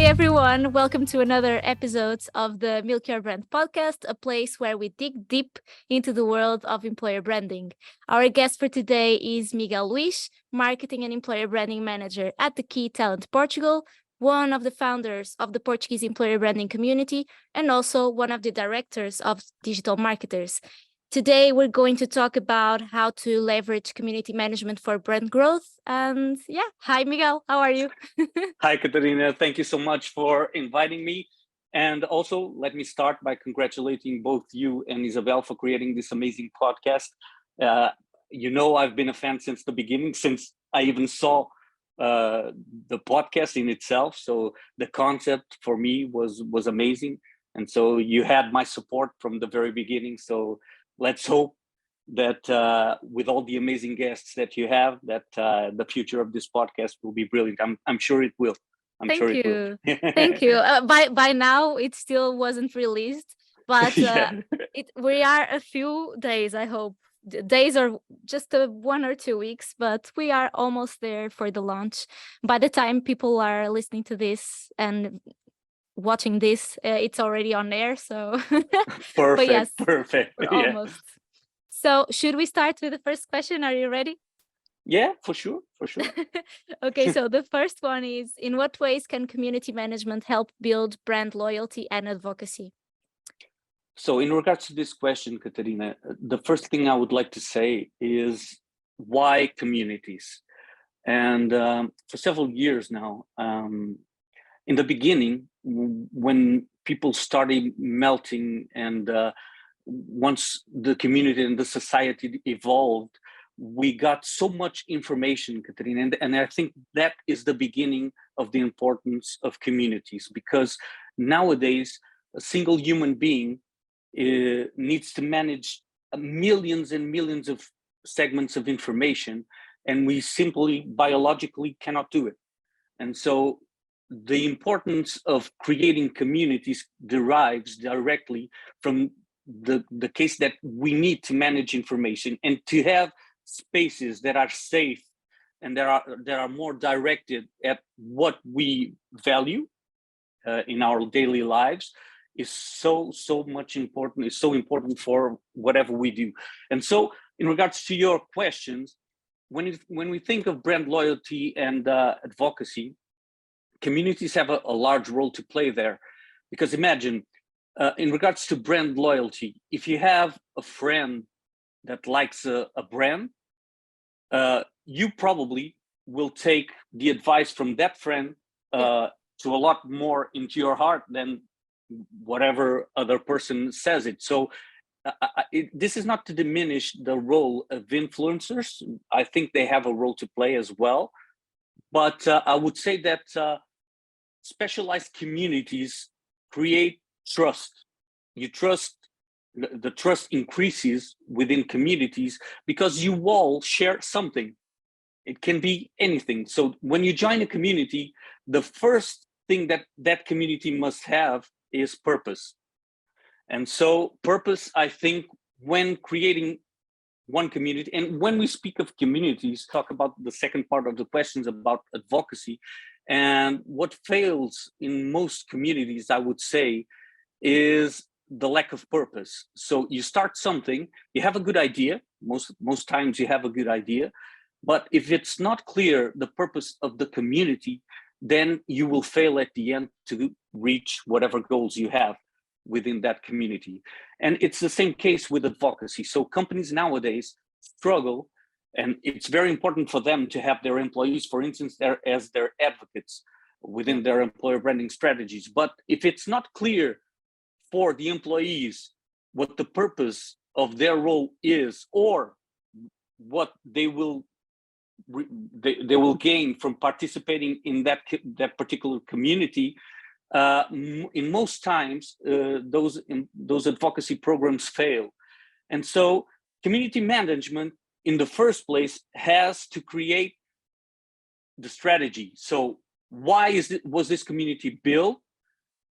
everyone, welcome to another episode of the Milk Your Brand podcast, a place where we dig deep into the world of employer branding. Our guest for today is Miguel Luís, Marketing and Employer Branding Manager at the Key Talent Portugal, one of the founders of the Portuguese employer branding community, and also one of the directors of Digital Marketers. Today, we're going to talk about how to leverage community management for brand growth. And hi, Miguel, how are you? Hi, Katarina. Thank you so much for inviting me. And also, let me start by congratulating both you and Isabel for creating this amazing podcast. I've been a fan since the beginning, since I even saw the podcast in itself. So the concept for me was amazing. And so you had my support from the very beginning. So let's hope that with all the amazing guests that you have, that the future of this podcast will be brilliant. I'm sure it will. Thank you. Thank you. By now, it still wasn't released, but we are a few days, I hope. Days or just 1 or 2 weeks, but we are almost there for the launch. By the time people are listening to this and watching this, it's already on air. So perfect. We're almost. So should we start with the first question? Are you ready? Yeah, for sure. Okay, so the first one is, in what ways can community management help build brand loyalty and advocacy? So in regards to this question, Katarina, the first thing I would like to say is why communities? And for several years now, in the beginning, when people started melting and once the community and the society evolved, we got so much information, Katarina, and I think that is the beginning of the importance of communities, because nowadays a single human being needs to manage millions and millions of segments of information, and we simply biologically cannot do it. And so the importance of creating communities derives directly from the case that we need to manage information and to have spaces that are safe and that are more directed at what we value in our daily lives is so much important. It's so important for whatever we do. And so in regards to your questions, when we think of brand loyalty and advocacy, communities have a large role to play there. Because imagine, in regards to brand loyalty, if you have a friend that likes a brand, you probably will take the advice from that friend to a lot more into your heart than whatever other person says it. So this is not to diminish the role of influencers. I think they have a role to play as well. But I would say that specialized communities create trust. The trust increases within communities because you all share something. It can be anything. So when you join a community, the first thing that community must have is purpose. And so purpose, I think, when creating one community, and when we speak of communities, talk about the second part of the questions about advocacy. And what fails in most communities, I would say, is the lack of purpose. So you start something, you have a good idea, most times you have a good idea, but if it's not clear the purpose of the community, then you will fail at the end to reach whatever goals you have within that community. And it's the same case with advocacy. So companies nowadays struggle, and it's very important for them to have their employees, for instance, as their advocates within their employer branding strategies. But if it's not clear for the employees what the purpose of their role is, or what they will gain from participating in that particular community, in most times those advocacy programs fail. And so community management in the first place has to create the strategy. So why was this community built?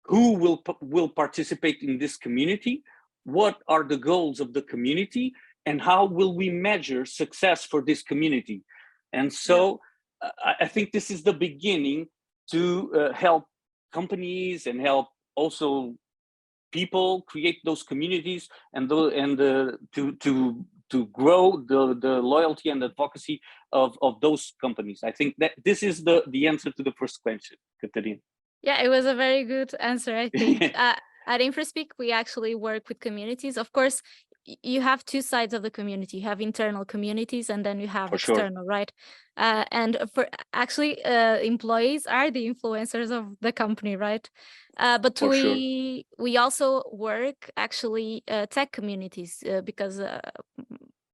Who will participate in this community? What are the goals of the community? And how will we measure success for this community? And so I think this is the beginning to help companies and help also people create those communities and to grow the loyalty and advocacy of those companies. I think that this is the answer to the first question, Katarina. Yeah, it was a very good answer, I think. At Infraspeak, we actually work with communities. Of course, you have two sides of the community. You have internal communities and then you have For external, sure. right? And for actually, employees are the influencers of the company, right? But For sure. we also work actually tech communities because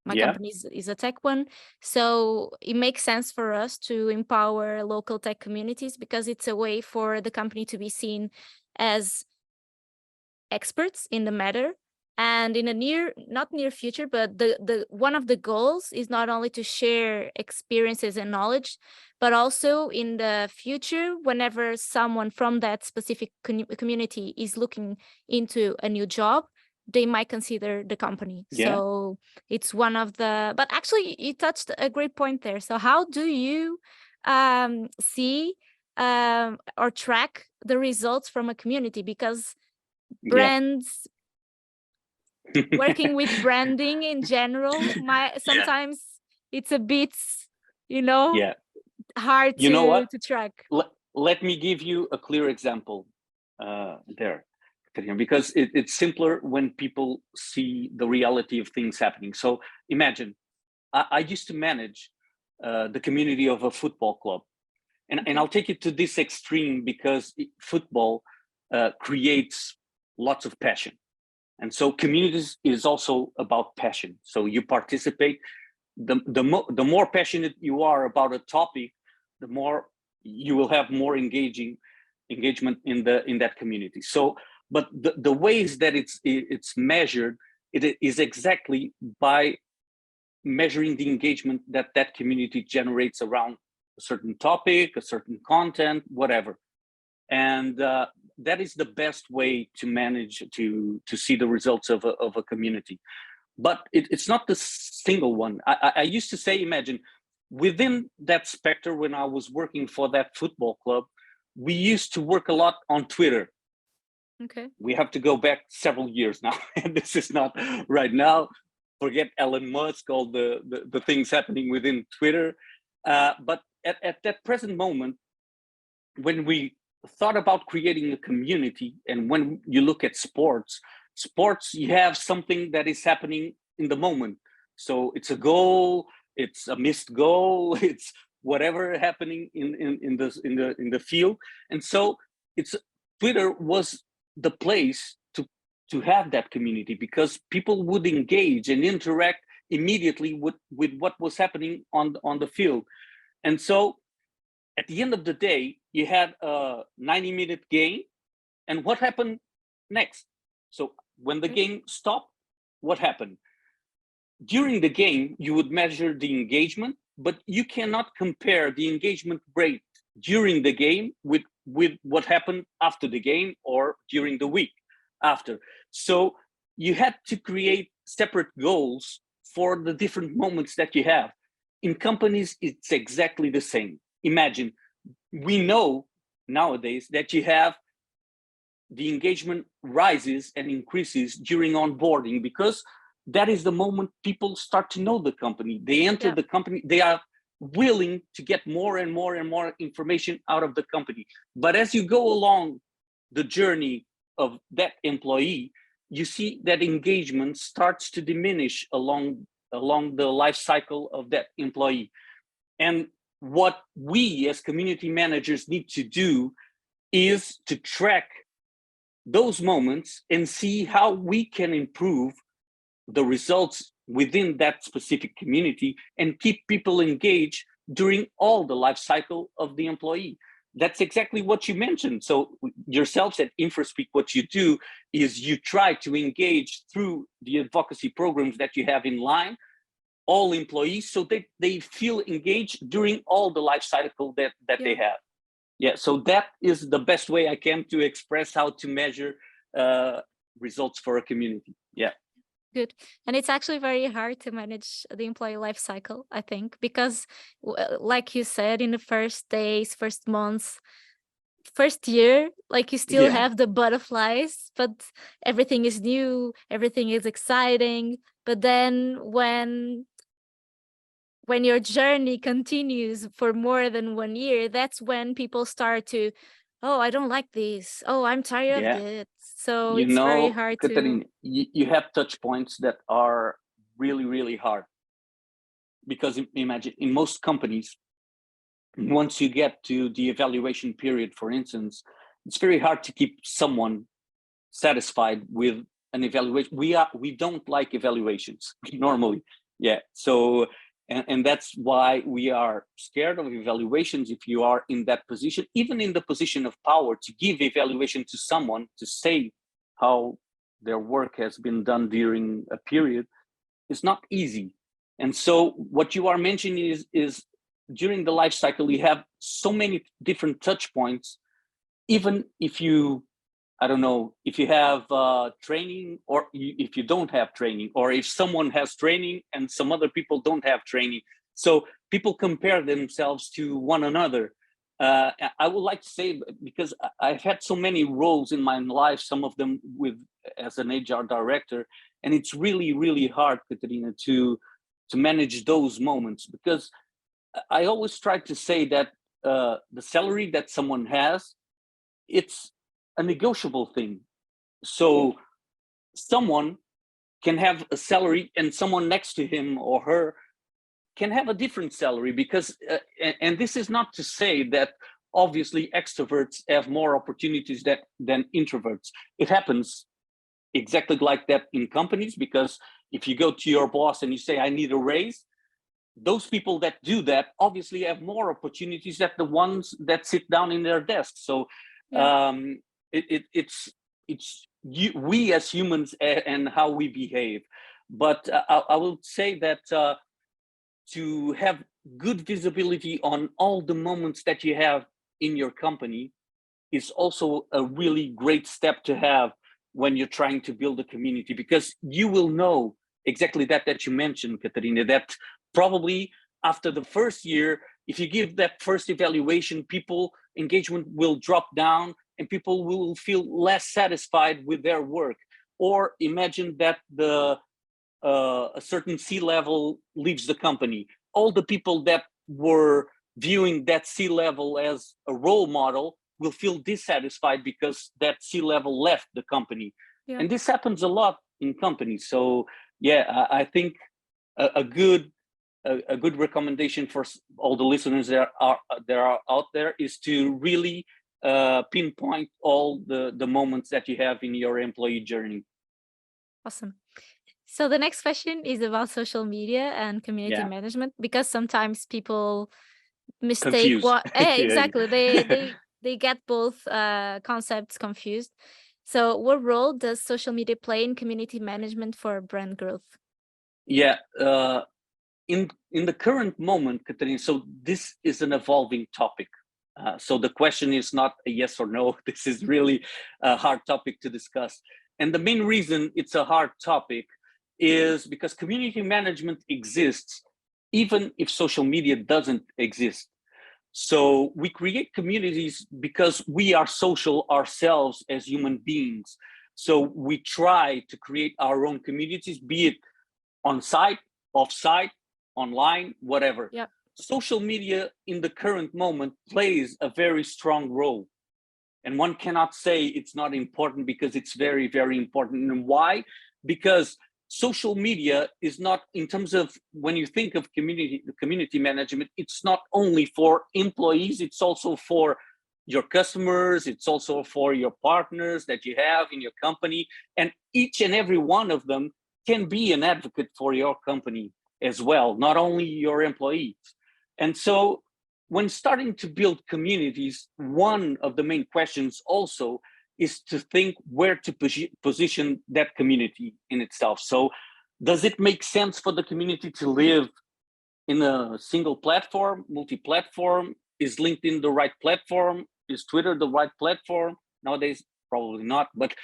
my company is a tech one. So it makes sense for us to empower local tech communities because it's a way for the company to be seen as experts in the matter. And in a not near future, but the one of the goals is not only to share experiences and knowledge, but also in the future, whenever someone from that specific community is looking into a new job, they might consider the company. So it's one of the, but actually you touched a great point there. So how do you see or track the results from a community? Because brands, working with branding in general, sometimes it's a bit, hard to track. Let me give you a clear example there, because it's simpler when people see the reality of things happening. So imagine, I used to manage the community of a football club. And I'll take it to this extreme because football creates lots of passion. And so communities is also about passion. So you participate, the more passionate you are about a topic, the more you will have more engagement in that community. So, but the ways that it's measured, it is exactly by measuring the engagement that community generates around a certain topic, a certain content, whatever. And that is the best way to manage to see the results of a community. But it's not the single one. I used to say, imagine, within that spectrum, when I was working for that football club, we used to work a lot on Twitter. Okay. We have to go back several years now, and this is not right now. Forget Elon Musk, all the things happening within Twitter. But at that present moment, when we thought about creating a community, and when you look at sports, you have something that is happening in the moment. So it's a goal, it's a missed goal, it's whatever happening in the field. And so Twitter was the place to have that community, because people would engage and interact immediately with what was happening on the field. And so at the end of the day, you had a 90-minute game, and what happened next? So when the game stopped, what happened? During the game, you would measure the engagement, but you cannot compare the engagement rate during the game with what happened after the game or during the week after. So you had to create separate goals for the different moments that you have. In companies, it's exactly the same. Imagine, we know nowadays that you have the engagement rises and increases during onboarding, because that is the moment people start to know the company. They enter the company, they are willing to get more and more and more information out of the company. But as you go along the journey of that employee, you see that engagement starts to diminish along the life cycle of that employee. And what we as community managers need to do is to track those moments and see how we can improve the results within that specific community and keep people engaged during all the life cycle of the employee. That's exactly what you mentioned. So yourselves at Infraspeak, what you do is you try to engage through the advocacy programs that you have in line all employees, so that they feel engaged during all the life cycle that they have. Yeah, so that is the best way I can to express how to measure results for a community. Yeah. Good. And it's actually very hard to manage the employee life cycle, I think, because like you said, in the first days, first months, first year, like you still Yeah. have the butterflies, but everything is new, everything is exciting. But then when your journey continues for more than 1 year, that's when people start to, oh, I don't like this. Oh, I'm tired of Yeah. this. So You it's very know, hard to. Katarina, you have touch points that are really, really hard. Because imagine in most companies, once you get to the evaluation period, for instance, it's very hard to keep someone satisfied with an evaluation. We don't like evaluations normally. Yeah. So and that's why we are scared of evaluations. If you are in that position, even in the position of power, to give evaluation to someone to say how their work has been done during a period is not easy. And so what you are mentioning is during the life cycle, you have so many different touch points. Even if you, I don't know, if you have training, or if you don't have training, or if someone has training and some other people don't have training. So people compare themselves to one another. I would like to say, because I've had so many roles in my life, some of them as an HR director, and it's really, really hard, Katarina, to manage those moments, because I always try to say that the salary that someone has, it's a negotiable thing. So someone can have a salary and someone next to him or her can have a different salary, because and this is not to say that obviously extroverts have more opportunities than introverts. It happens exactly like that in companies, because if you go to your boss and you say, I need a raise, those people that do that obviously have more opportunities than the ones that sit down in their desks. So Yeah. it's we as humans and how we behave. But I will say that to have good visibility on all the moments that you have in your company is also a really great step to have when you're trying to build a community, because you will know exactly that you mentioned, Katarina, that probably after the first year, if you give that first evaluation, people engagement will drop down and people will feel less satisfied with their work. Or imagine that a certain C-level leaves the company. All the people that were viewing that C-level as a role model will feel dissatisfied because that C-level left the company. Yeah. And this happens a lot in companies. So yeah, I think a good recommendation for all the listeners that are out there is to really pinpoint all the moments that you have in your employee journey. Awesome. So the next question is about social media and community Yeah, management, because sometimes people mistake confused. what exactly they get both concepts confused. So what role does social media play in community management for brand growth? Yeah, in the current moment, Katarina, so this is an evolving topic. So the question is not a yes or no. This is really a hard topic to discuss. And the main reason it's a hard topic is because community management exists even if social media doesn't exist. So we create communities because we are social ourselves as human beings. So we try to create our own communities, be it on site, off site, online, whatever. Yeah. Social media in the current moment plays a very strong role. And one cannot say it's not important, because it's very, very important. And why? Because social media is not, in terms of when you think of community management, it's not only for employees, it's also for your customers, it's also for your partners that you have in your company. And each and every one of them can be an advocate for your company as well, not only your employees. And so when starting to build communities, one of the main questions also is to think where to position that community in itself. So does it make sense for the community to live in a single platform, multi-platform? Is LinkedIn the right platform? Is Twitter the right platform? Nowadays, probably not, but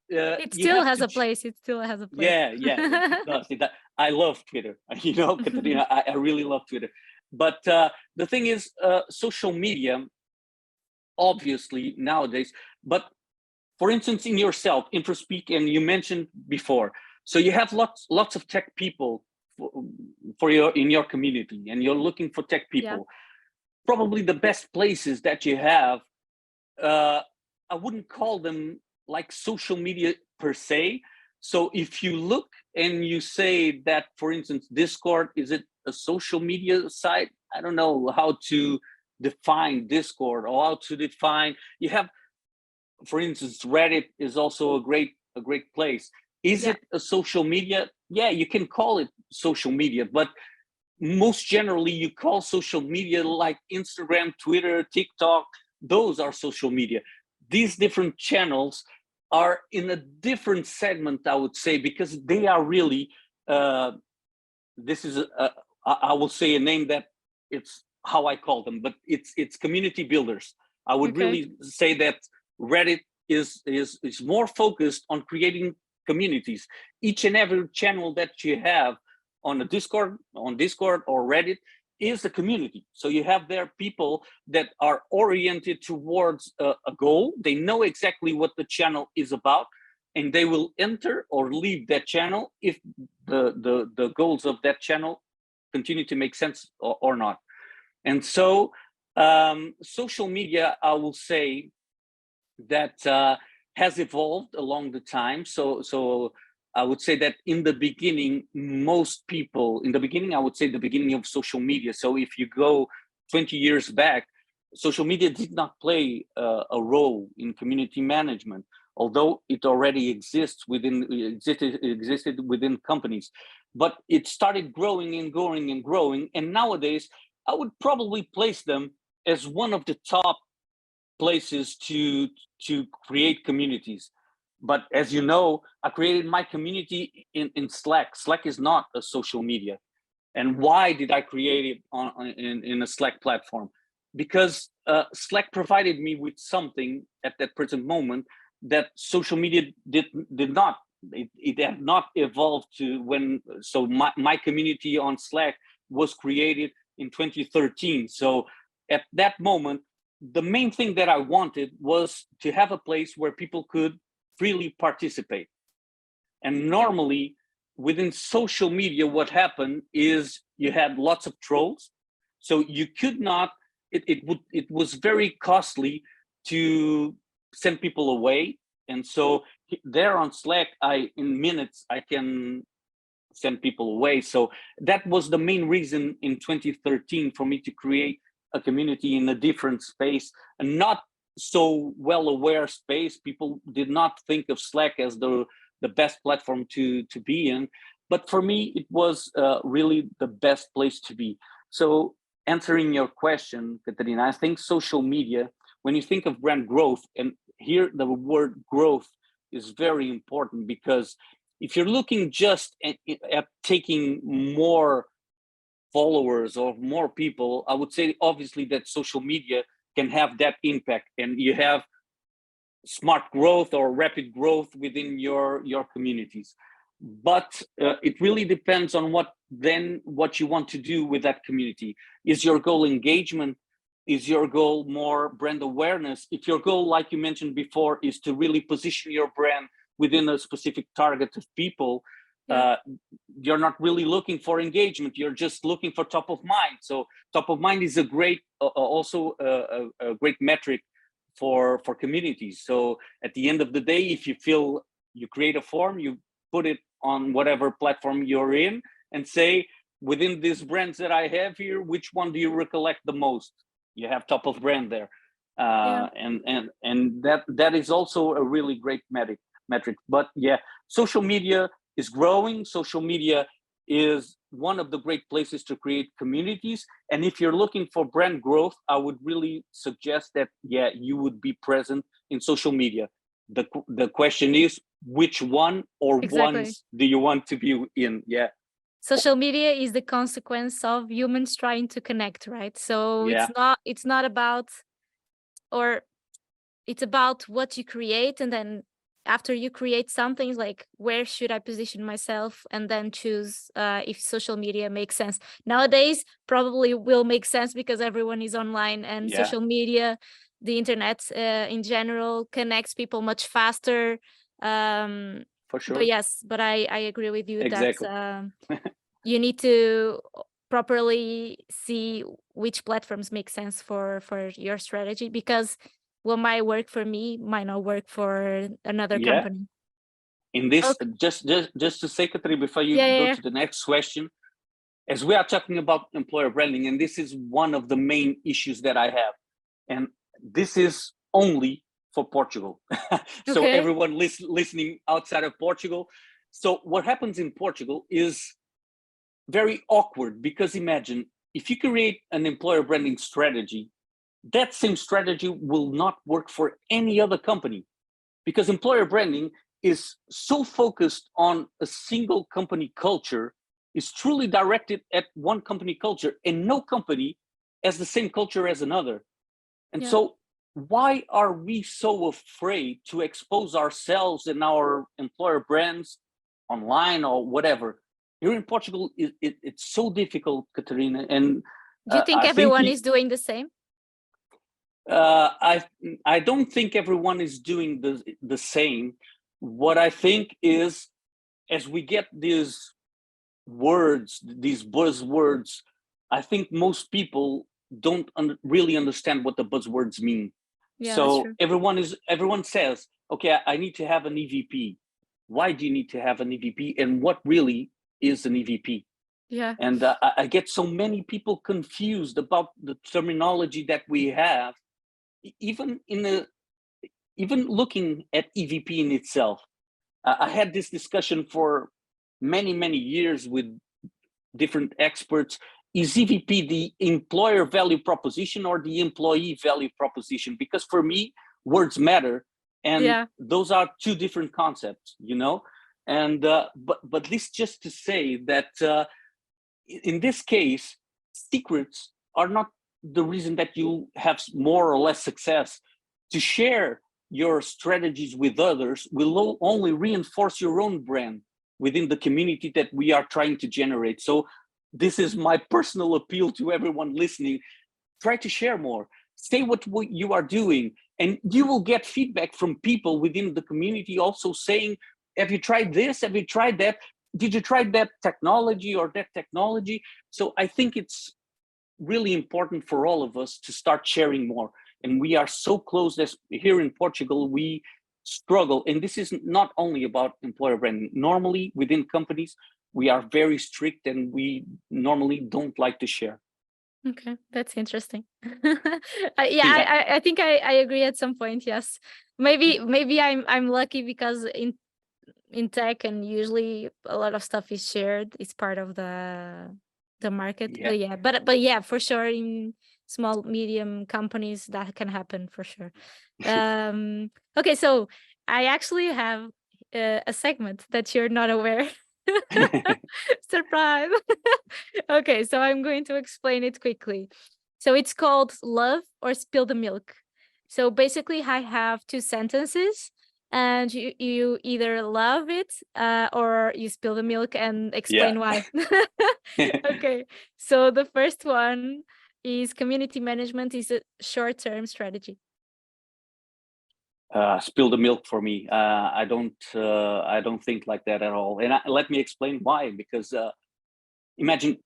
It still has a place. It still has a place. Yeah, it does. I love Twitter. You know, Katarina, I really love Twitter. But the thing is, social media obviously nowadays, but for instance, in yourself, Infraspeak, and you mentioned before, so you have lots of tech people in your community, and you're looking for tech people. Probably the best places that you have, I wouldn't call them like social media per se. So if you look and you say that, for instance, Discord, is it a social media site? I don't know how to define Discord, or how to define, you have, for instance, Reddit is also a great place. Is it a social media? Yeah, you can call it social media, but most generally you call social media like Instagram, Twitter, TikTok. Those are social media. These different channels are in a different segment, I would say, because they are really, this is I will say a name that it's how I call them, but it's community builders. I would really say that Reddit is more focused on creating communities. Each and every channel that you have on Discord or Reddit is a community. So you have there people that are oriented towards a goal. They know exactly what the channel is about, and they will enter or leave that channel if the goals of that channel continue to make sense or not. And so social media, I will say that has evolved along the time. So I would say that in the beginning, most people, I would say the beginning of social media. So if you go 20 years back, social media did not play a role in community management, although it already existed within companies. But it started growing and growing and growing. And nowadays, I would probably place them as one of the top places to create communities. But as you know, I created my community in Slack. Slack is not a social media. And why did I create it in a Slack platform? Because Slack provided me with something at that present moment that social media did not. It had not evolved to when. So my community on Slack was created in 2013. So at that moment, the main thing that I wanted was to have a place where people could freely participate. And normally within social media, what happened is you had lots of trolls. So you could not, it was very costly to send people away. And so there on Slack, in minutes, I can send people away. So that was the main reason in 2013 for me to create a community in a different space, and not so well aware space. People did not think of Slack as the best platform to be in, but for me it was really the best place to be. So answering your question, Katarina, I think social media, when you think of brand growth, and here the word growth is very important, because if you're looking just at taking more followers or more people, I would say obviously that social media can have that impact, and you have smart growth or rapid growth within your communities. But it really depends on what you want to do with that community. Is your goal engagement? Is your goal more brand awareness? If your goal, like you mentioned before, is to really position your brand within a specific target of people, you're not really looking for engagement. You're just looking for top of mind. So top of mind is a great, also a great metric for communities. So at the end of the day, if you feel, you create a form, you put it on whatever platform you're in, and say, within these brands that I have here, which one do you recollect the most? You have top of brand there. And that is also a really great metric. But yeah, social media is growing. Social media is one of the great places to create communities. And if you're looking for brand growth, I would really suggest that, you would be present in social media. The question is, which one or ones do you want to be in? Social media is the consequence of humans trying to connect, right? So it's not about, or it's about what you create, and then after you create something, like, where should I position myself, and then choose if social media makes sense. Nowadays probably will make sense because everyone is online, and social media the internet in general connects people much faster. For sure. But yes, but I agree with you Exactly. that you need to properly see which platforms make sense for your strategy, because what might work for me might not work for another company. In this, Okay. just to say, Katri, before you Yeah, go yeah. to the next question, as we are talking about employer branding, and this is one of the main issues that I have, and this is only for Portugal. So Okay. everyone listening outside of Portugal. So what happens in Portugal is very awkward, because imagine if you create an employer branding strategy, that same strategy will not work for any other company, because employer branding is so focused on a single company culture, is truly directed at one company culture, and no company has the same culture as another. And Yeah. so why are we so afraid to expose ourselves and our employer brands online or whatever? Here in Portugal, it's so difficult, Katarina. And Do you think I think everyone is doing the same? I don't think everyone is doing the same. What I think is, as we get these words, these buzzwords, I think most people don't really understand what the buzzwords mean. Yeah, that's So true. everyone says, okay, I need to have an EVP. Why do you need to have an EVP, and what really is an EVP? Yeah. And I get so many people confused about the terminology that we have, even looking at EVP in itself. I had this discussion for many years with different experts. Is EVP the employer value proposition or the employee value proposition? Because for me, words matter, and those are two different concepts, you know. And but this just to say that in this case, secrets are not the reason that you have more or less success. To share your strategies with others will only reinforce your own brand within the community that we are trying to generate. So this is my personal appeal to everyone listening. Try to share more. Say what you are doing, and you will get feedback from people within the community also saying, have you tried this? Have you tried that? Did you try that technology or that technology? So I think it's really important for all of us to start sharing more. And we are so close as here in Portugal, we struggle. And this is not only about employer branding. Normally within companies, we are very strict and we normally don't like to share. Okay, that's interesting. I think I agree at some point. Yes, maybe I'm lucky because in tech, and usually a lot of stuff is shared. It's part of the market. Yeah. But yeah, for sure in small medium companies that can happen for sure. Okay, so I actually have a segment that you're not aware. Surprise. Okay, so I'm going to explain it quickly. So it's called Love or Spill the Milk. So basically I have two sentences, and you either love it or you spill the milk and explain why. Okay, so the first one is community management is a short-term strategy. Spill the milk for me. I don't think like that at all. And let me explain why. Because imagine,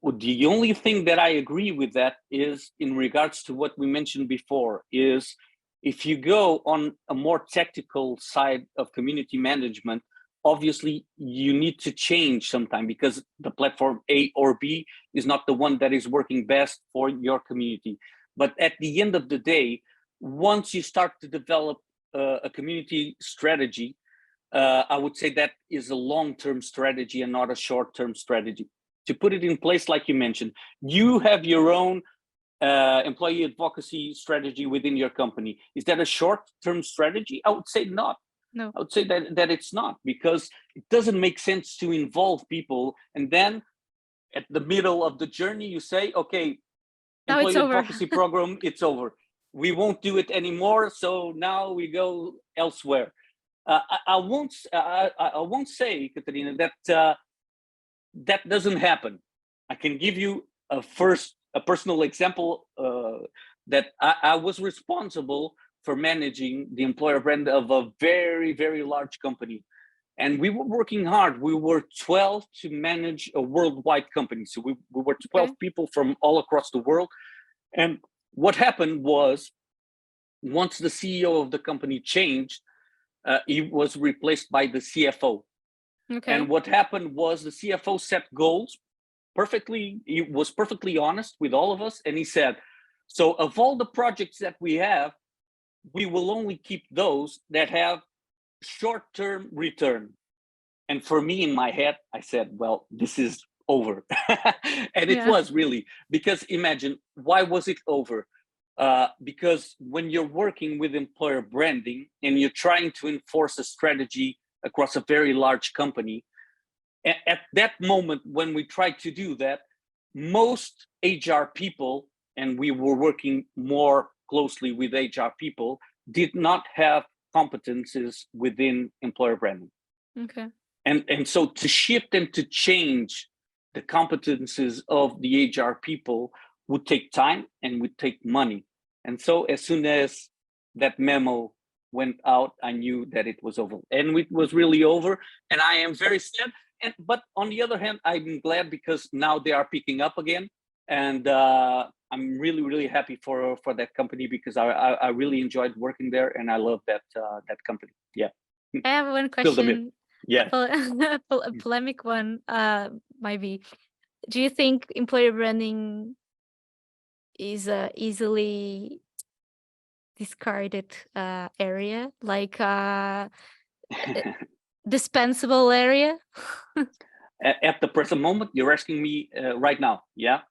the only thing that I agree with that is in regards to what we mentioned before, is if you go on a more technical side of community management, obviously you need to change sometime, because the platform A or B is not the one that is working best for your community. But at the end of the day, once you start to develop a community strategy, I would say that is a long-term strategy and not a short-term strategy. To put it in place, like you mentioned, you have your own employee advocacy strategy within your company. Is that a short-term strategy? I would say not. No. I would say that it's not, because it doesn't make sense to involve people and then at the middle of the journey you say, okay, now employee it's over. advocacy program, it's over. We won't do it anymore. So now we go elsewhere. I won't say, Katarina, that that doesn't happen. I can give you a personal example that I was responsible for managing the employer brand of a very, very large company. And we were working hard. We were 12 to manage a worldwide company. So we were 12 people from all across the world. And what happened was, once the CEO of the company changed, he was replaced by the CFO. And what happened was the CFO set goals perfectly. He was perfectly honest with all of us. And he said, so of all the projects that we have, we will only keep those that have short-term return. And for me, in my head, I said, well, this is over. And it was really, because imagine, why was it over? Because when you're working with employer branding and you're trying to enforce a strategy across a very large company, at that moment when we tried to do that, most HR people, and we were working more closely with HR people, did not have competences within employer branding. And so to shift and to change the competences of the HR people would take time and would take money. And so as soon as that memo went out, I knew that it was over. And it was really over. And I am very sad. But on the other hand, I'm glad because now they are picking up again. And I'm really, really happy for that company because I really enjoyed working there and I love that company. Yeah. I have one question. Yeah. A polemic one, might be. Do you think employer branding is a easily discarded area, like dispensable area? At the present moment, you're asking me right now, yeah?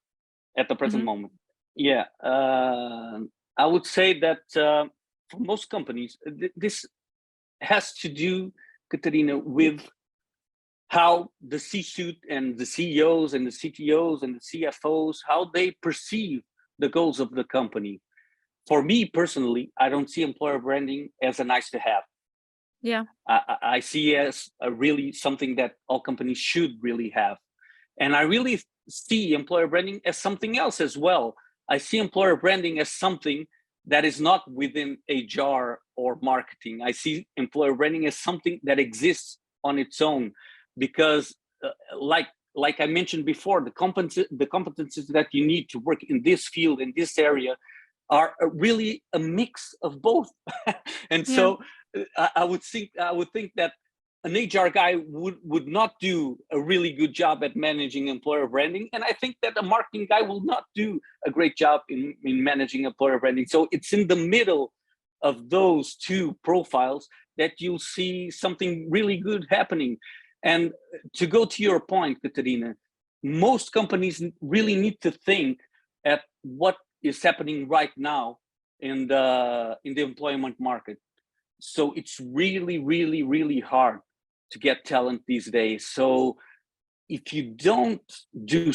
At the present moment. Yeah, I would say that for most companies, this has to do, Katerina, with how the C-suite and the CEOs and the CTOs and the CFOs, how they perceive the goals of the company. For me personally, I don't see employer branding as a nice to have. Yeah. I see as a really something that all companies should really have. And I really see employer branding as something else as well. I see employer branding as something that is not within HR or marketing. I see employer branding as something that exists on its own, because like I mentioned before, the competencies that you need to work in this field, in this area, are really a mix of both. And so I would think that an HR guy would not do a really good job at managing employer branding. And I think that a marketing guy will not do a great job in managing employer branding. So it's in the middle of those two profiles that you'll see something really good happening. And to go to your point, Katerina, most companies really need to think at what is happening right now in the employment market. So it's really, really, really hard to get talent these days. So if you don't do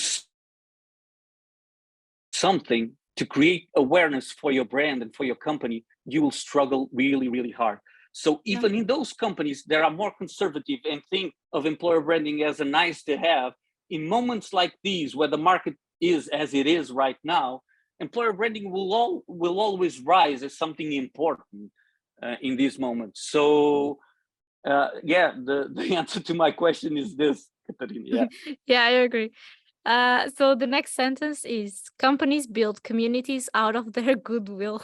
something to create awareness for your brand and for your company, you will struggle really, really hard. So even in those companies that are more conservative and think of employer branding as a nice to have, in moments like these where the market is as it is right now, employer branding will always rise as something important in these moments. So the answer to my question is this, Katerina. Yeah, I agree. So the next sentence is: companies build communities out of their goodwill.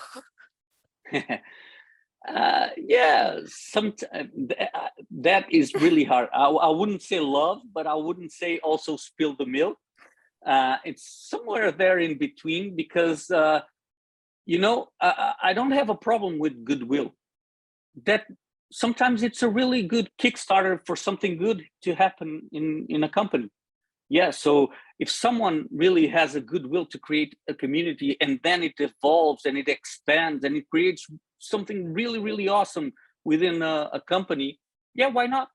That is really hard. I wouldn't say love, but I wouldn't say also spill the milk. It's somewhere there in between, because I don't have a problem with goodwill. That sometimes it's a really good Kickstarter for something good to happen in a company. Yeah, so if someone really has a goodwill to create a community, and then it evolves and it expands and it creates something really, really awesome within a company, yeah, why not?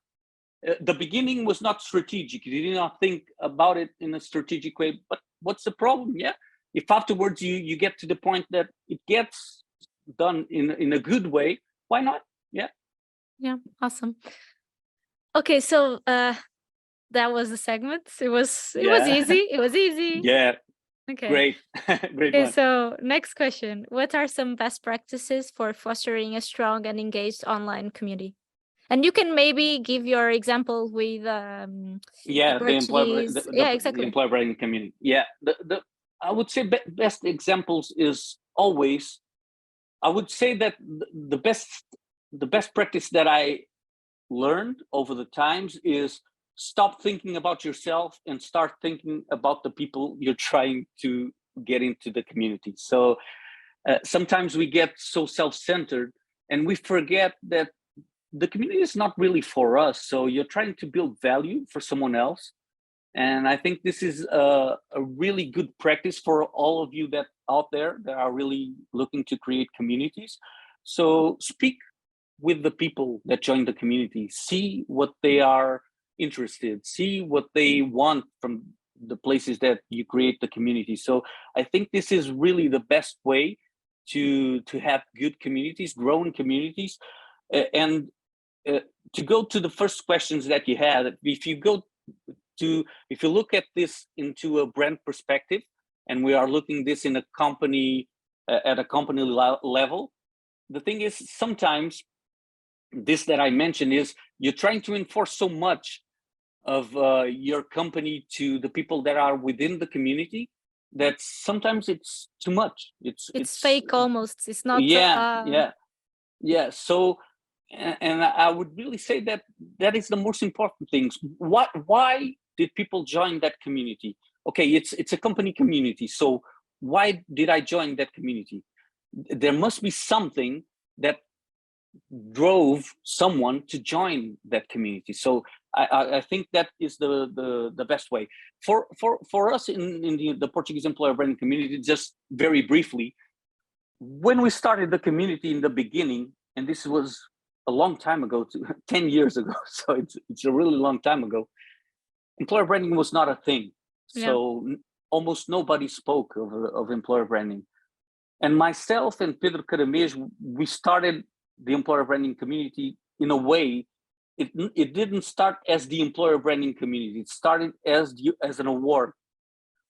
The beginning was not strategic. You did not think about it in a strategic way, but what's the problem? Yeah, if afterwards you get to the point that it gets done in a good way, why not? Yeah, awesome. Okay, so that was the segment. It was easy. It was easy. Yeah. Okay. Great, great Okay, one. so next question. What are some best practices for fostering a strong and engaged online community? And you can maybe give your example with Yeah, Portuguese. Yeah, the exactly. employer branding community. Yeah, the I would say best examples is always. I would say that the best practice that I learned over the times is stop thinking about yourself and start thinking about the people you're trying to get into the community. So sometimes we get so self-centered and we forget that the community is not really for us. So you're trying to build value for someone else. And I think this is a really good practice for all of you that out there that are really looking to create communities. So speak with the people that join the community, see what they are interested, see what they want from the places that you create the community. So I think this is really the best way to have good communities, growing communities. And to go to the first questions that you had, if you look at this into a brand perspective, and we are looking this in a company at a company level, the thing is sometimes this that I mentioned is you're trying to enforce so much of your company to the people that are within the community that sometimes it's too much. It's fake almost. It's not Yeah. So and I would really say that that is the most important things. Why did people join that community? Okay, it's a company community. So why did I join that community? There must be something that drove someone to join that community. So I think that is the best way for us in the Portuguese employer branding community. Just very briefly, when we started the community in the beginning, and this was a long time ago, 10 years ago, so it's a really long time ago, employer branding was not a thing. yeah. So almost nobody spoke of employer branding. And myself and Pedro Caramês, we started the employer branding community in a way. It didn't start as the employer branding community. It started as an award.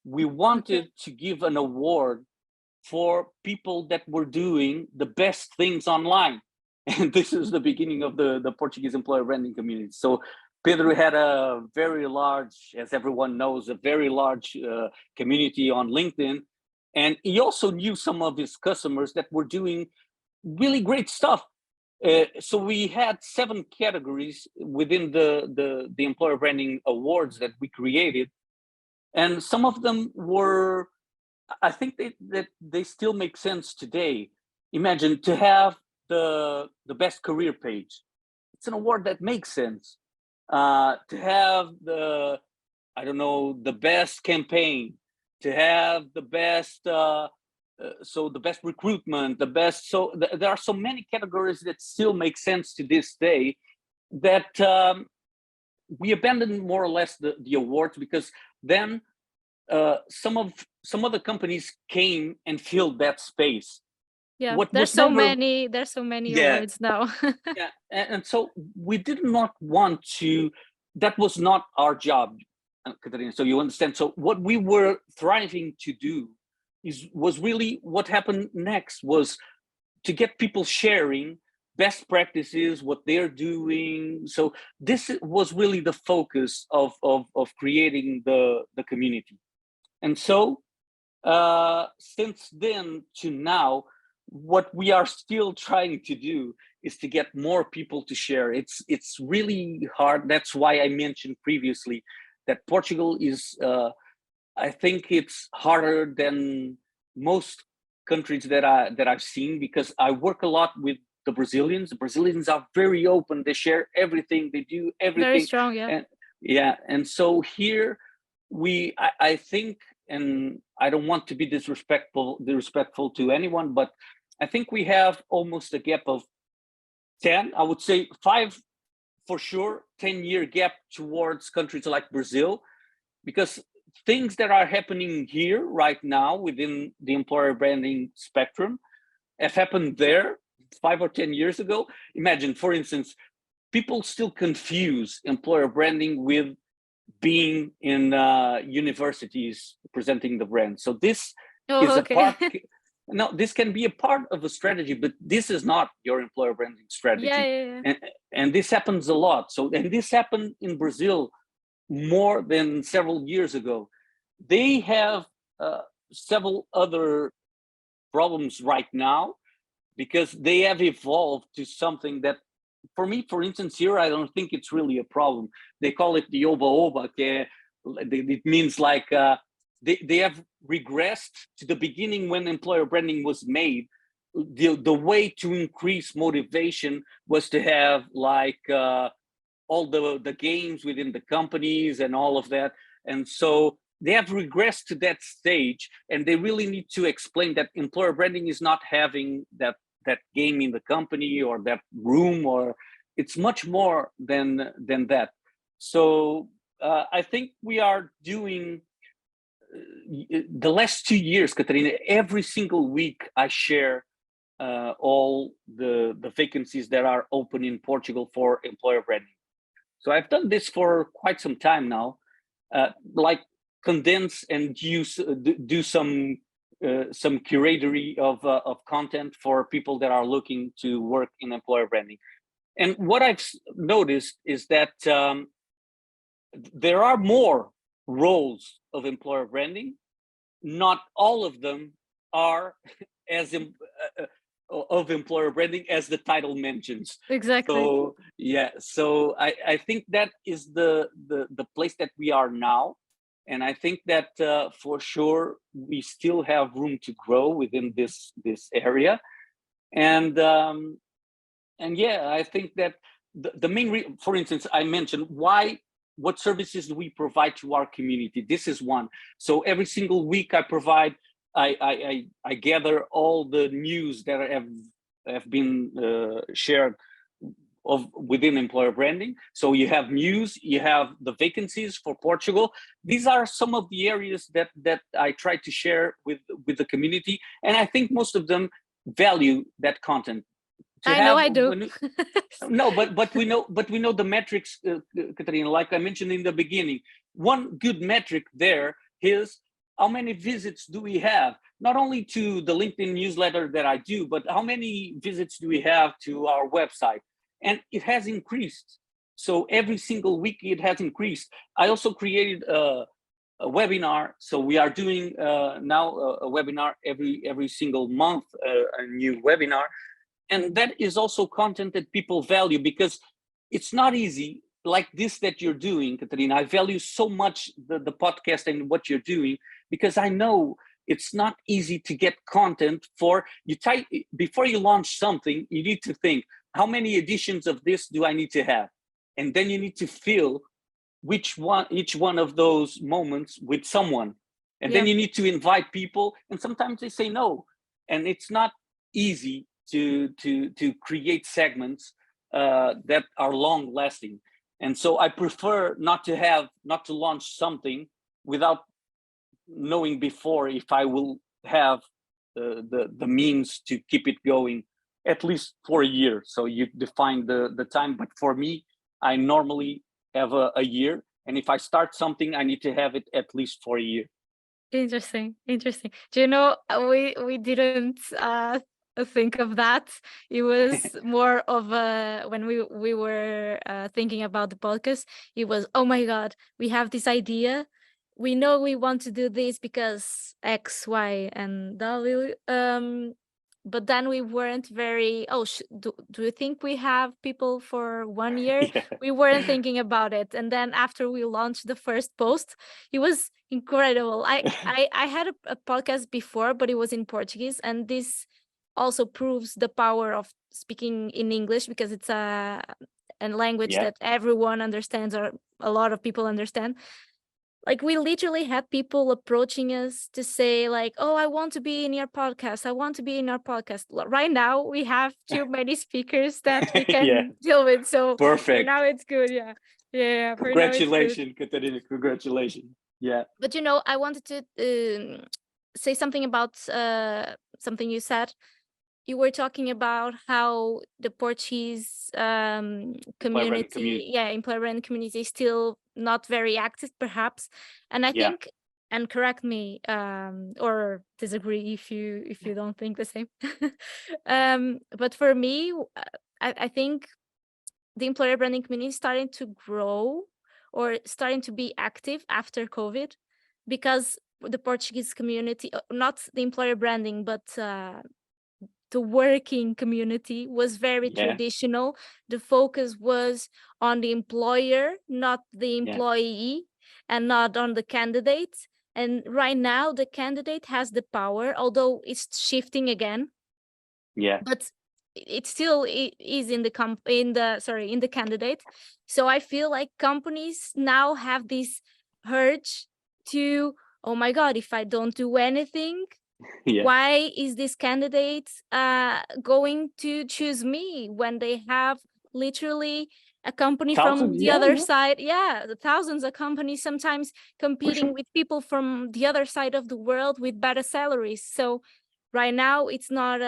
We wanted to give an award for people that were doing the best things online. And this is the beginning of the Portuguese employer branding community. So Pedro had a very large, as everyone knows, a very large community on LinkedIn. And he also knew some of his customers that were doing really great stuff. So we had 7 categories within the employer branding awards that we created. And some of them were, I think that they still make sense today. Imagine to have the best career page. It's an award that makes sense. To have I don't know, the best campaign, to have the best, so the best recruitment, the best. So there are so many categories that still make sense to this day that we abandoned more or less the awards, because then some other companies came and filled that space. Yeah. What There's was so never, many yeah, awards now. yeah, and so we did not want to. That was not our job, Katarina. So you understand. So what we were thriving to do was really what happened next was to get people sharing best practices, what they're doing. So this was really the focus of creating the community. And so since then to now, what we are still trying to do is to get more people to share. It's really hard. That's why I mentioned previously that Portugal is, I think it's harder than most countries that I've seen, because I work a lot with the Brazilians. The Brazilians are very open. They share everything. They do everything. Very strong, yeah. And yeah, and so here I think, and I don't want to be disrespectful to anyone, but I think we have almost a gap of 10, I would say 5 for sure, 10-year gap towards countries like Brazil, because things that are happening here right now within the employer branding spectrum have happened there 5 or 10 years ago. Imagine, for instance, people still confuse employer branding with being in universities presenting the brand. So this Oh, is a okay. part. No, this can be a part of a strategy, but this is not your employer branding strategy. Yeah. And this happens a lot. So, and this happened in Brazil more than several years ago. They have several other problems right now because they have evolved to something that, for me, for instance, here, I don't think it's really a problem. They call it the oba-oba. It means like they have regressed to the beginning when employer branding was made. The way to increase motivation was to have like all the games within the companies and all of that. And so they have regressed to that stage, and they really need to explain that employer branding is not having that game in the company or that room, or it's much more than that. So I think we are doing the last 2 years, Katarina, every single week I share all the vacancies that are open in Portugal for employer branding. So I've done this for quite some time now, like condense and do some curatorial of content for people that are looking to work in employer branding. And what I've noticed is that there are more roles of employer branding. Not all of them are as of employer branding as the title mentions. Exactly. So yeah, so I think that is the place that we are now, and I think that for sure we still have room to grow within this area, and yeah, I think that the main for instance, I mentioned what services do we provide to our community. This is one. So every single week I provide. I gather all the news that have been shared within employer branding. So you have news, you have the vacancies for Portugal. These are some of the areas that I try to share with the community, and I think most of them value that content. I do. No, but we know the metrics, Katarina. Like I mentioned in the beginning, one good metric there is how many visits do we have, not only to the LinkedIn newsletter that I do, but how many visits do we have to our website? And it has increased. So every single week it has increased. I also created a webinar. So we are doing now a webinar every single month, a new webinar. And that is also content that people value, because it's not easy like this that you're doing, Katarina. I value so much the podcast and what you're doing, because I know it's not easy to get content for you. Before you launch something, you need to think, how many editions of this do I need to have? And then you need to fill each one of those moments with someone. And then you need to invite people, and sometimes they say no. And it's not easy to create segments that are long lasting. And so I prefer not to launch something without knowing before if I will have the means to keep it going at least for a year. So you define the time, but for me, I normally have a year. And if I start something, I need to have it at least for a year. Interesting. Do you know, we didn't think of that. It was more of when we were thinking about the podcast, it was, oh my God, we have this idea. We know we want to do this because X, Y, and W. But then we weren't very, do you think we have people for 1 year? Yeah. We weren't thinking about it. And then after we launched the first post, it was incredible. I had a podcast before, but it was in Portuguese. And this also proves the power of speaking in English, because it's a language that everyone understands, or a lot of people understand. Like, we literally had people approaching us to say like, oh, I want to be in your podcast. I want to be in our podcast. Right now, we have too many speakers that we can deal with. So perfect. For now, it's good. Yeah. Congratulations, Katarina. Congratulations. Yeah. But I wanted to say something about something you said. you were talking about how the Portuguese community, employer branding community is still not very active, perhaps. And I think, and correct me or disagree if you don't think the same. But for me, I think the employer branding community is starting to grow or starting to be active after COVID, because the Portuguese community, not the employer branding, but the working community was very traditional. The focus was on the employer, not the employee, and not on the candidate. And right now, the candidate has the power, although it's shifting again. But it still is in the candidate. So I feel like companies now have this urge to, oh my God, if I don't do anything, why is this candidate going to choose me when they have literally a company from the other side? The thousands of companies sometimes competing with people from the other side of the world with better salaries. So right now it's not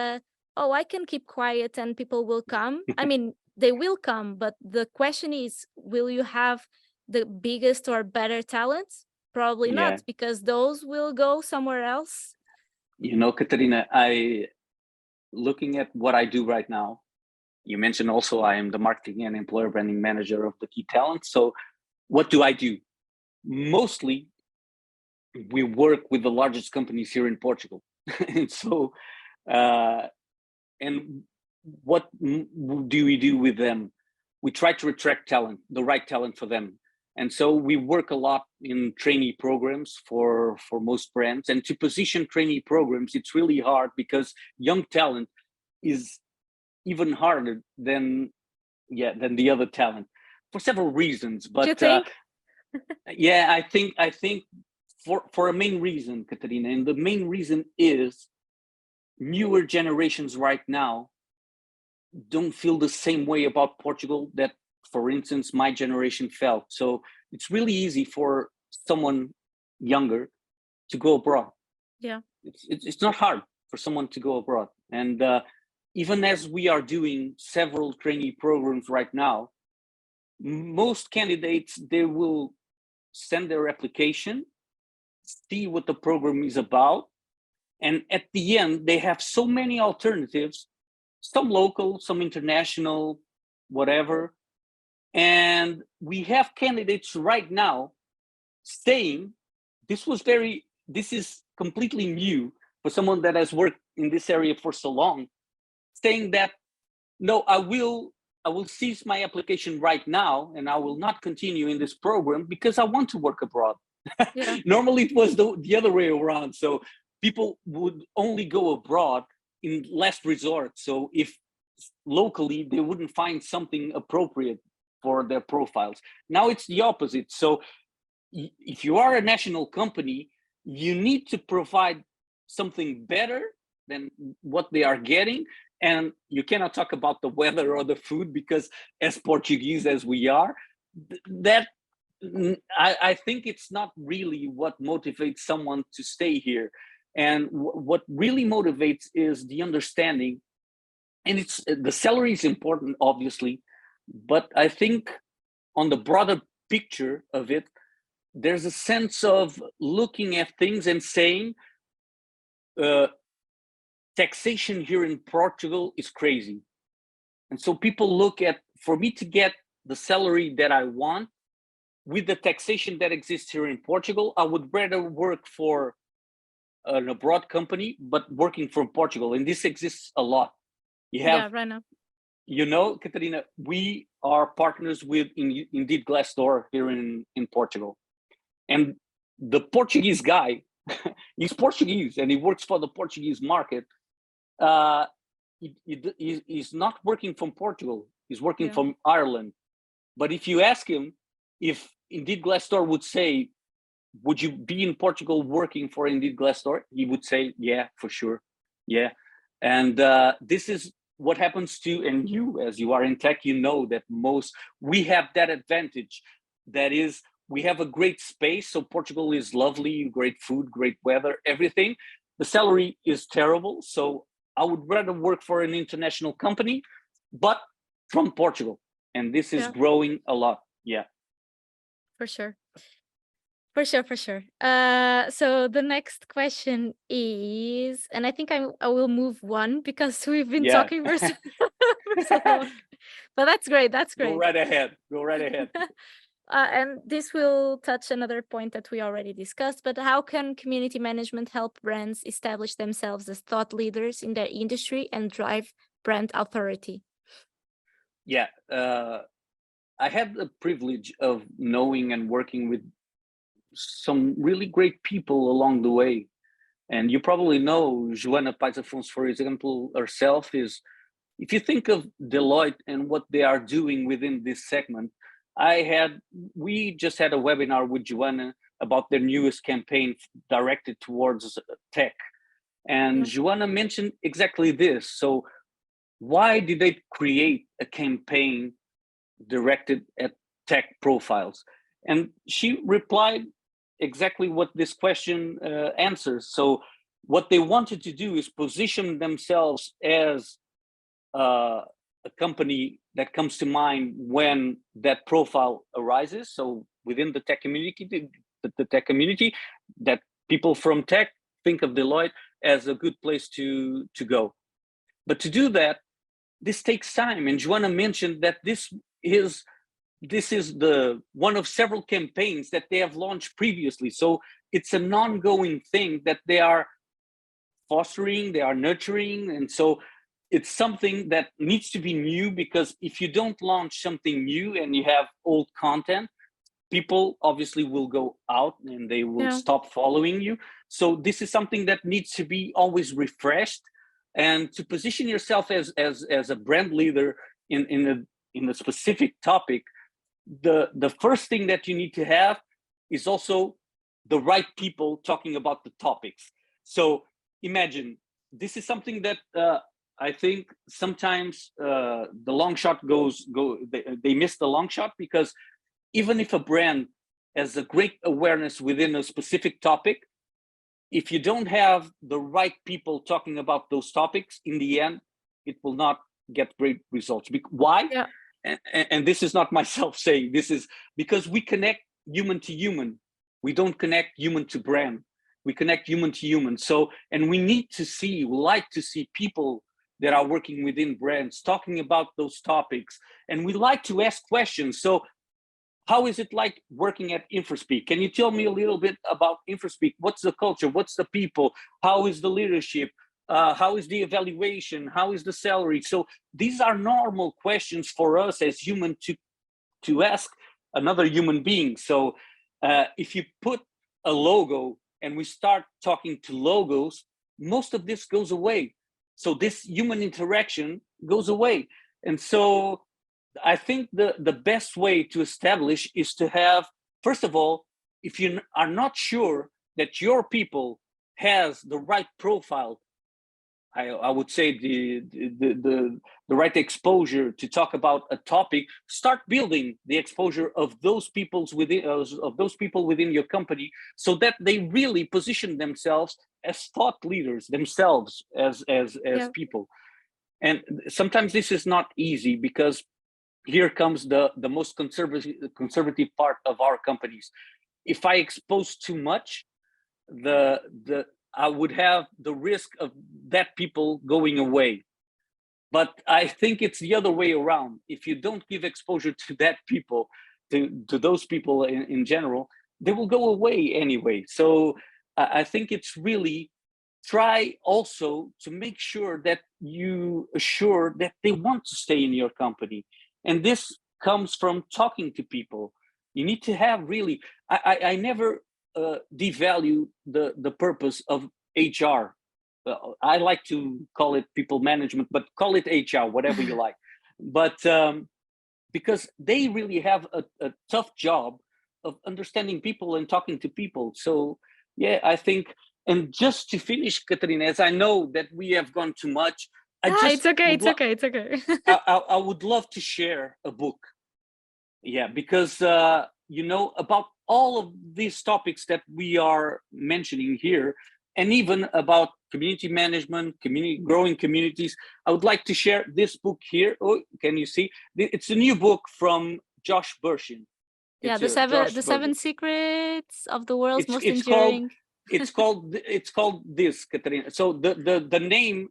I can keep quiet and people will come. I mean, they will come, but the question is, will you have the biggest or better talents? Probably not, because those will go somewhere else. You know, Katarina, looking at what I do right now, you mentioned also I am the marketing and employer branding manager of the key talent. So what do I do? Mostly, we work with the largest companies here in Portugal. And so, and what do we do with them? We try to attract talent, the right talent for them. And so we work a lot in trainee programs for most brands. And to position trainee programs, it's really hard because young talent is even harder than the other talent for several reasons. But I think for a main reason, Katarina, and the main reason is newer generations right now don't feel the same way about Portugal that, for instance, my generation felt. So it's really easy for someone younger to go abroad. It's not hard for someone to go abroad. And even as we are doing several trainee programs right now, most candidates, they will send their application, see what the program is about, and at the end, they have so many alternatives, some local, some international, whatever. And we have candidates right now saying, this is completely new for someone that has worked in this area for so long, saying that, no, I will cease my application right now and I will not continue in this program because I want to work abroad. Normally it was the other way around. So people would only go abroad in last resort. So if locally they wouldn't find something appropriate for their profiles. Now it's the opposite. So if you are a national company, you need to provide something better than what they are getting. And you cannot talk about the weather or the food because as Portuguese as we are, that I think it's not really what motivates someone to stay here. And what really motivates is the understanding. And it's the salary is important, obviously, but I think on the broader picture of it, there's a sense of looking at things and saying, taxation here in Portugal is crazy. And so people look at, for me to get the salary that I want with the taxation that exists here in Portugal, I would rather work for an abroad company, but working from Portugal. And this exists a lot. You have, right now. You know, Catarina, we are partners with Indeed Glassdoor here in Portugal. And the Portuguese guy, he's Portuguese and he works for the Portuguese market. He's not working from Portugal, he's working from Ireland. But if you ask him if Indeed Glassdoor would say, would you be in Portugal working for Indeed Glassdoor? He would say, yeah, for sure. Yeah. And this is what happens to, and you, as you are in tech, you know that we have that advantage. That is, we have a great space. So Portugal is lovely, great food, great weather, everything. The salary is terrible. So I would rather work for an international company, but from Portugal. And this is growing a lot. Yeah. For sure. For sure, for sure. So the next question is, and I think I will move one because we've been talking for so long. But that's great. That's great. Go right ahead. Go right ahead. And this will touch another point that we already discussed, but how can community management help brands establish themselves as thought leaders in their industry and drive brand authority? Yeah, I had the privilege of knowing and working with some really great people along the way. And you probably know Joana Paisafons, for example, herself is, if you think of Deloitte and what they are doing within this segment, we just had a webinar with Joana about their newest campaign directed towards tech. And Joana mentioned exactly this. So why did they create a campaign directed at tech profiles? And she replied exactly what this question answers. So what they wanted to do is position themselves as a company that comes to mind when that profile arises. So within the tech community, the tech community, that people from tech think of Deloitte as a good place to go. But to do that, this takes time. And Joana mentioned that this is the one of several campaigns that they have launched previously. So it's an ongoing thing that they are fostering, they are nurturing. And so it's something that needs to be new, because if you don't launch something new and you have old content, people obviously will go out and they will stop following you. So this is something that needs to be always refreshed, and to position yourself as a brand leader in a specific topic. The first thing that you need to have is also the right people talking about the topics. So imagine, this is something that I think sometimes the long shot they miss the long shot, because even if a brand has a great awareness within a specific topic, if you don't have the right people talking about those topics, in the end, it will not get great results. Why? Yeah. And this is not myself saying, this is because we connect human to human. We don't connect human to brand. We connect human to human. So, and we like to see people that are working within brands talking about those topics. And we like to ask questions. So how is it like working at Infraspeak? Can you tell me a little bit about Infraspeak? What's the culture? What's the people? How is the leadership? How is the evaluation? How is the salary? So these are normal questions for us as human to ask another human being. So if you put a logo and we start talking to logos, most of this goes away. So this human interaction goes away. And so I think the best way to establish is to have, first of all, if you are not sure that your people has the right profile, I would say the right exposure to talk about a topic, start building the exposure of those people within your company, so that they really position themselves as thought leaders themselves, as people. And sometimes this is not easy, because here comes the most conservative part of our companies. If I expose too much, I would have the risk of that people going away. But I think it's the other way around. If you don't give exposure to that people, to those people in general, they will go away anyway. So I think it's really, try also to make sure that you assure that they want to stay in your company. And this comes from talking to people. You need to have really, I never devalue the purpose of HR. I like to call it people management, but call it HR, whatever you like. But because they really have a tough job of understanding people and talking to people. So yeah, I think, and just to finish, Katarina, as I know that we have gone too much, it's okay. I would love to share a book. Yeah, because about all of these topics that we are mentioning here, and even about community management, growing communities, I would like to share this book here. Oh, can you see? It's a new book from Josh Bershin. Yeah, the seven secrets of the world's most enduring. It's called this, Katarina. So the name,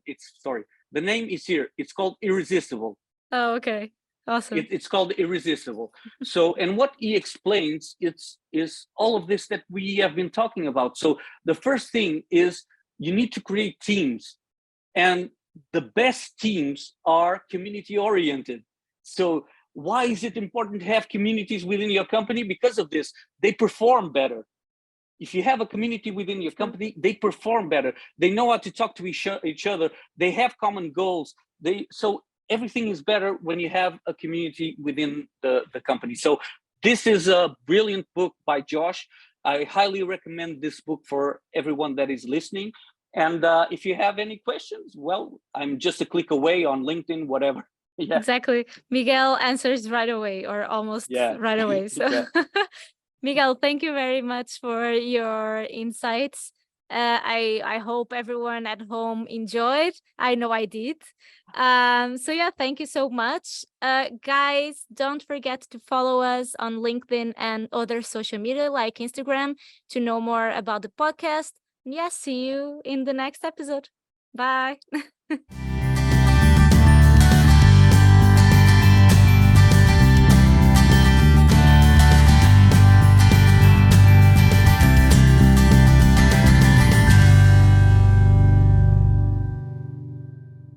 the name is here. It's called Irresistible. Oh, okay. Awesome. It's called Irresistible. So, and what he explains is all of this that we have been talking about. So the first thing is you need to create teams, and the best teams are community oriented. So why is it important to have communities within your company? Because of this, they perform better. If you have a community within your company, they perform better. They know how to talk to each other. They have common goals. So everything is better when you have a community within the company. So this is a brilliant book by Josh. I highly recommend this book for everyone that is listening. And if you have any questions, well, I'm just a click away on LinkedIn, whatever. Yeah. Exactly. Miguel answers right away, or almost right away. So Miguel, thank you very much for your insights. I hope everyone at home enjoyed. I know I did. So yeah, thank you so much. Guys, don't forget to follow us on LinkedIn and other social media like Instagram to know more about the podcast. Yeah, see you in the next episode. Bye.